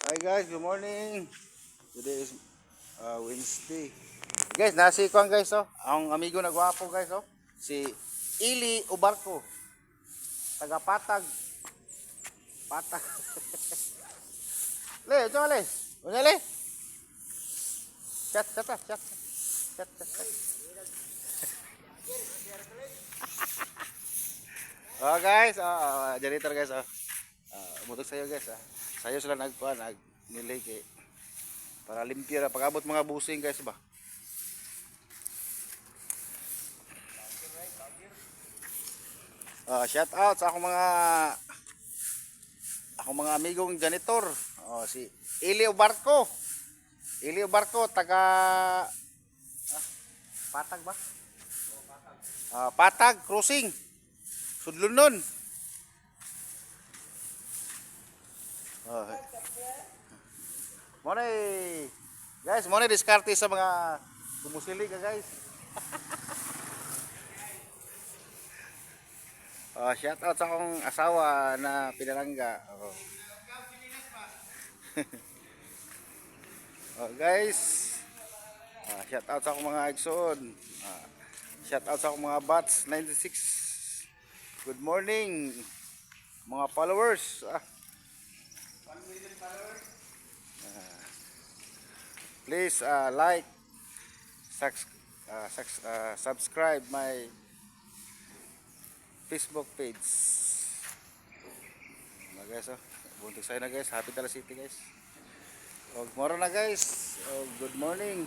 Hi guys, good morning. Today is Wednesday. Guys, nasi ko guys oh. Ang amigo na gwapo guys oh. Si Ili Ubarco. Taga Patag. Patag. Le, ito le. Unya le. Chat. Oh guys, janitor guys oh. Butok sayo guys ah. Sayo sila nagnilig eh. Para limpyo na pag-abot mga busing guys ba. Shout out sa akong mga amigong janitor. Si Elio Barco. Elio Barco taga Patag ba? Patag Crossing. Sudlunon. Muna guys, muna diskarte sa mga kumusili ka guys. Shout out sa akong asawa na pinalangga. Guys, shout out sa akong mga igsoon. Shout out sa akong mga bats 96. Good morning mga followers. 1 million followers. Please like, subscribe my Facebook page. Guys, buntik saya na guys. Happy Tala City guys. Good morning na guys. Good morning.